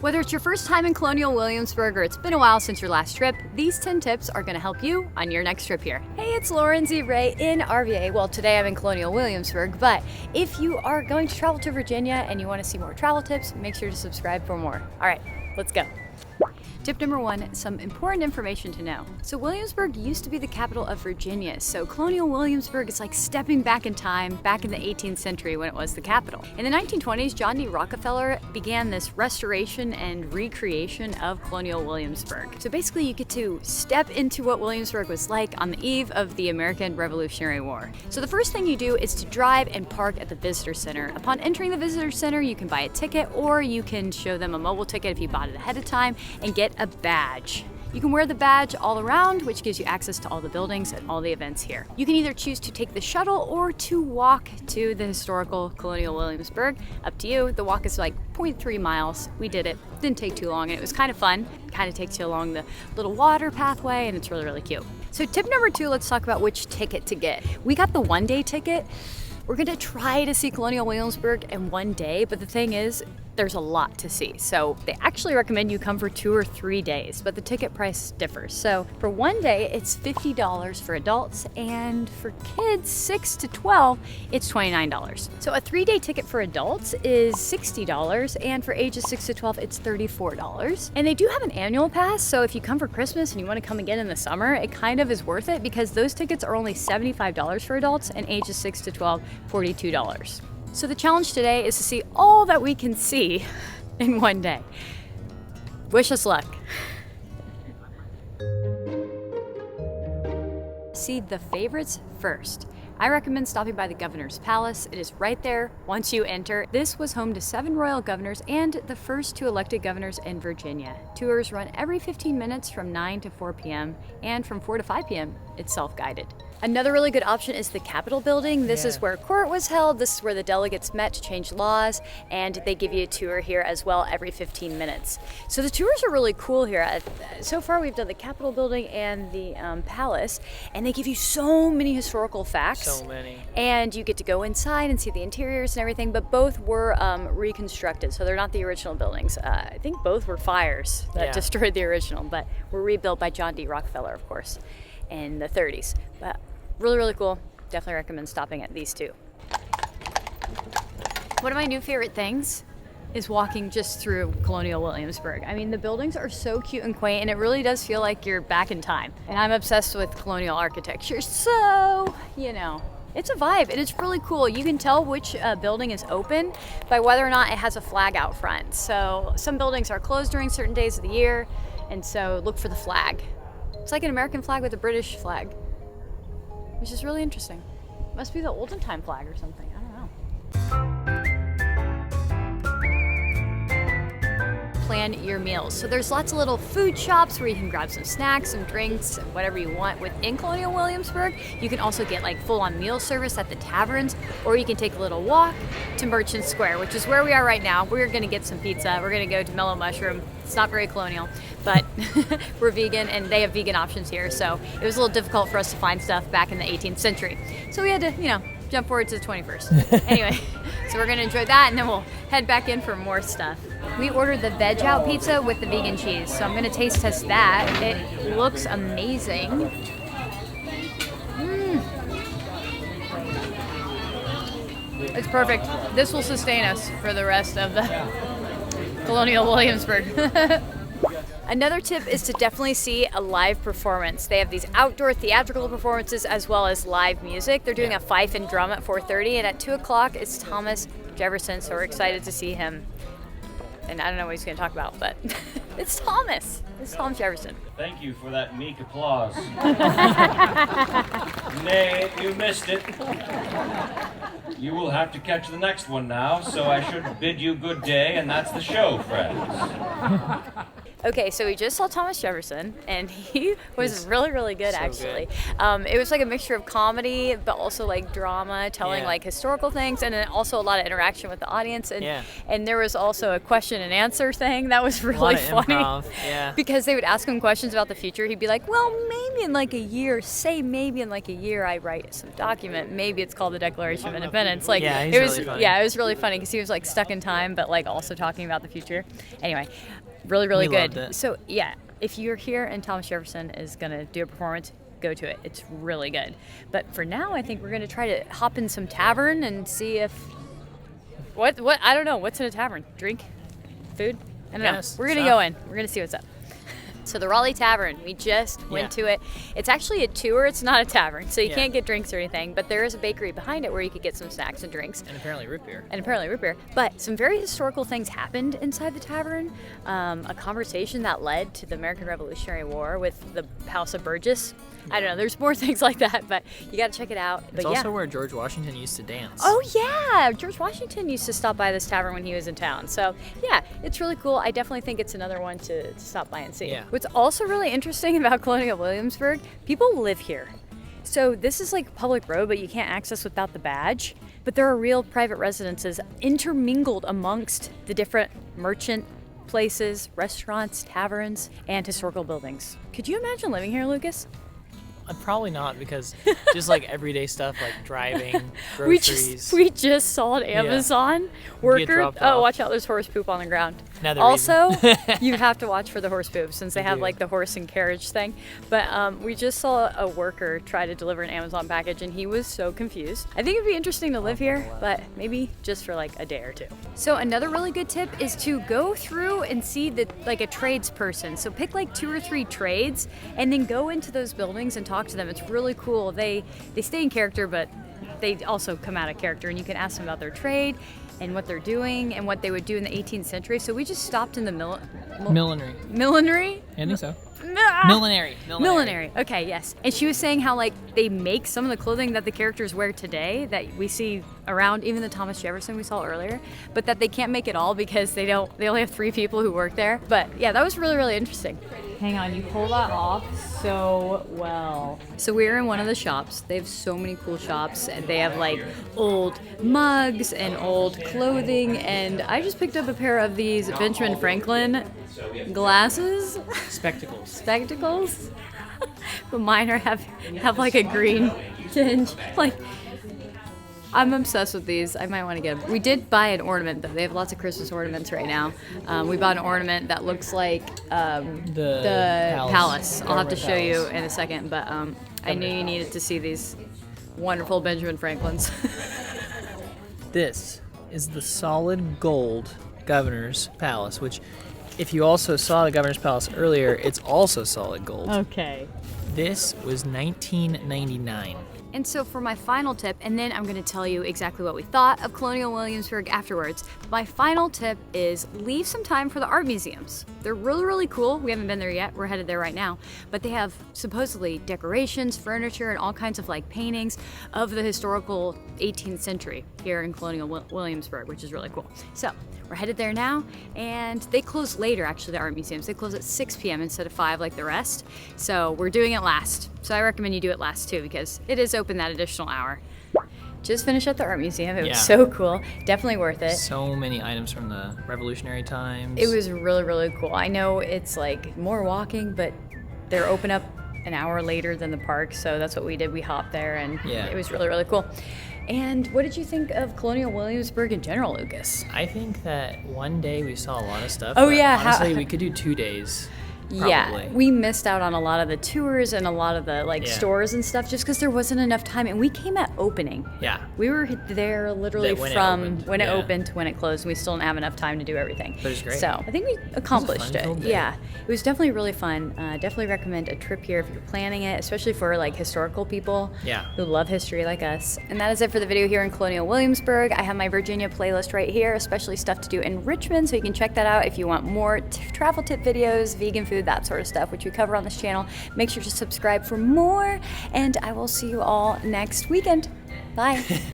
Whether it's your first time in Colonial Williamsburg or it's been a while since your last trip, these 10 tips are going to help you on your next trip here. Hey, it's Lauren Z. Ray in RVA. Well, today I'm in Colonial Williamsburg, but if you are going to travel to Virginia and you want to see more travel tips, make sure to subscribe for more. All right, let's go. Tip number 1, some important information to know. So Williamsburg used to be the capital of Virginia, so Colonial Williamsburg is like stepping back in time, back in the 18th century when it was the capital. In the 1920s, John D. Rockefeller began this restoration and recreation of Colonial Williamsburg. So basically you get to step into what Williamsburg was like on the eve of the American Revolutionary War. So the first thing you do is to drive and park at the Visitor Center. Upon entering the Visitor Center, you can buy a ticket or you can show them a mobile ticket if you bought it ahead of time and get a badge. You can wear the badge all around, which gives you access to all the buildings and all the events here. You can either choose to take the shuttle or to walk to the historical Colonial Williamsburg. Up to you. The walk is like 0.3 miles. We did it. Didn't take too long and it was kind of fun. Kind of takes you along the little water pathway and it's really, really cute. So tip number 2, let's talk about which ticket to get. We got the one-day ticket. We're gonna try to see Colonial Williamsburg in one day, but the thing is, there's a lot to see. So they actually recommend you come for 2 or 3 days, but the ticket price differs. So for one day, it's $50 for adults, and for kids 6 to 12, it's $29. So a 3-day ticket for adults is $60, and for ages 6 to 12, it's $34. And they do have an annual pass, so if you come for Christmas and you wanna come again in the summer, it kind of is worth it because those tickets are only $75 for adults and ages 6 to 12, $42. So the challenge today is to see all that we can see in one day. Wish us luck. See the favorites first. I recommend stopping by the Governor's Palace. It is right there once you enter. This was home to 7 royal governors and the first 2 elected governors in Virginia. Tours run every 15 minutes from 9 to 4 p.m. and from 4 to 5 p.m. it's self-guided. Another really good option is the Capitol building. This is where court was held. This is where the delegates met to change laws, and they give you a tour here as well every 15 minutes. So the tours are really cool here. So far we've done the Capitol building and the palace, and they give you so many historical facts. So many. And you get to go inside and see the interiors and everything, but both were reconstructed, so they're not the original buildings. I think both were fires that destroyed the original, but were rebuilt by John D. Rockefeller, of course, in the 30s. But really, really cool. Definitely recommend stopping at these 2. One of my new favorite things is walking just through Colonial Williamsburg. I mean, the buildings are so cute and quaint, and it really does feel like you're back in time. And I'm obsessed with colonial architecture, so, you know, it's a vibe, and it's really cool. You can tell which building is open by whether or not it has a flag out front. So some buildings are closed during certain days of the year, and so look for the flag. It's like an American flag with a British flag, which is really interesting. Must be the olden time flag or something, I don't know. Plan your meals. So there's lots of little food shops where you can grab some snacks, some drinks, whatever you want. Within Colonial Williamsburg, you can also get like full-on meal service at the taverns, or you can take a little walk to Merchant Square, which is where we are right now. We're gonna get some pizza. We're gonna go to Mellow Mushroom. It's not very colonial, but we're vegan and they have vegan options here. So it was a little difficult for us to find stuff back in the 18th century. So we had to, you know, jump forward to the 21st. Anyway, so we're gonna enjoy that and then we'll head back in for more stuff. We ordered the veg out pizza with the vegan cheese. So I'm gonna taste test that. It looks amazing. It's perfect. This will sustain us for the rest of the Colonial Williamsburg. Another tip is to definitely see a live performance. They have these outdoor theatrical performances as well as live music. They're doing a fife and drum at 4:30, and at 2 o'clock it's Thomas Jefferson, so we're excited to see him. And I don't know what he's going to talk about, but it's Thomas. It's Thomas Jefferson. Thank you for that meek applause. Nay, you missed it. You will have to catch the next one now, so I should bid you good day, and that's the show, friends. Okay, so we just saw Thomas Jefferson, and he was He's really, really good, so actually. It was like a mixture of comedy, but also like drama, telling Yeah. like historical things, and then also a lot of interaction with the audience. And Yeah. and there was also a question and answer thing that was A really lot of funny. improv. Yeah. Because they would ask him questions about the future. He'd be like, well, maybe in like a year, maybe in like a year I write some document. Maybe it's called the Declaration of Independence. Like, Yeah, he's it was, really funny. yeah, it was really funny because he was like stuck in time, but like also talking about the future. Anyway, really, really We good. loved it. So yeah, if you're here and Thomas Jefferson is gonna do a performance, go to it. It's really good. But for now, I think we're gonna try to hop in some tavern and see if what I don't know. What's in a tavern? Drink, food? I don't Yes, know. We're gonna stuff. go in. We're gonna see what's up. So the Raleigh Tavern, we just went Yeah. to it. It's actually a tour. It's not a tavern, so you Yeah. can't get drinks or anything. But there is a bakery behind it where you could get some snacks and drinks. And apparently root beer. And apparently root beer. But some very historical things happened inside the tavern. A conversation that led to the American Revolutionary War with the House of Burgess. I don't know. There's more things like that, but you got to check it out. It's But also yeah. where George Washington used to dance. Oh yeah, George Washington used to stop by this tavern when he was in town. So yeah, it's really cool. I definitely think it's another one to stop by and see. Yeah. What's also really interesting about Colonial Williamsburg, people live here. So this is like a public road, but you can't access without the badge. But there are real private residences intermingled amongst the different merchant places, restaurants, taverns, and historical buildings. Could you imagine living here, Lucas? Probably not, because just like everyday stuff like driving, We groceries. just saw an Amazon worker. dropped Oh, off. watch out! There's horse poop on the ground. Another Also, reason. you have to watch for the horse poop since they You have do. like the horse and carriage thing. But we just saw a worker try to deliver an Amazon package, and he was so confused. I think it'd be interesting to live here, but maybe just for like a day or two. So another really good tip is to go through and see the like a tradesperson. So pick like 2 or 3 trades, and then go into those buildings and talk to them. It's really cool. They stay in character, but they also come out of character, and you can ask them about their trade and what they're doing and what they would do in the 18th century. So we just stopped in the Millinery. millinery. I think so. Ah! Millinery. Millinery. Okay, yes. And she was saying how like they make some of the clothing that the characters wear today that we see around, even the Thomas Jefferson we saw earlier, but that they can't make it all because they only have 3 people who work there. But yeah, that was really, really interesting. Hang on, you pull that off so well. So we're in one of the shops. They have so many cool shops. They have like old mugs and old clothing, and I just picked up a pair of these Benjamin Franklin glasses. Spectacles. But mine have like a green tinge. Like, I'm obsessed with these. I might want to get them. We did buy an ornament though. They have lots of Christmas ornaments right now. We bought an ornament that looks like the palace. I'll have to show you in a second, but I knew you needed to see these wonderful Benjamin Franklins. This is the solid gold Governor's Palace, which if you also saw the Governor's Palace earlier, it's also solid gold. Okay. This was 1999. And so for my final tip, and then I'm going to tell you exactly what we thought of Colonial Williamsburg afterwards, my final tip is leave some time for the art museums. They're really, really cool. We haven't been there yet. We're headed there right now. But they have supposedly decorations, furniture, and all kinds of like paintings of the historical 18th century here in Colonial Williamsburg, which is really cool. So we're headed there now, and they close later, actually, the art museums. They close at 6 p.m. instead of 5 like the rest. So we're doing it last. So I recommend you do it last too, because it is open that additional hour. Just finished at the art museum. It was so cool. Definitely worth it. So many items from the Revolutionary times. It was really, really cool. I know it's like more walking, but they're open up an hour later than the park, so that's what we did. We hopped there, and it was really, really cool. And what did you think of Colonial Williamsburg in general, Lucas? I think that one day we saw a lot of stuff. Oh, but yeah, honestly, we could do 2 days. Probably. Yeah, we missed out on a lot of the tours and a lot of the stores and stuff just because there wasn't enough time, and we came at opening. Yeah. We were there literally When it from opened, when it yeah. opened to when it closed, and we still didn't have enough time to do everything. But it was great. So I think we accomplished it. fun-filled day. Yeah, it was definitely really fun. Definitely recommend a trip here if you're planning it, especially for like historical people who love history like us. And that is it for the video here in Colonial Williamsburg. I have my Virginia playlist right here, especially stuff to do in Richmond, so you can check that out if you want more travel tip videos, vegan food, that sort of stuff, which we cover on this channel. Make sure to subscribe for more, and I will see you all next weekend. Bye.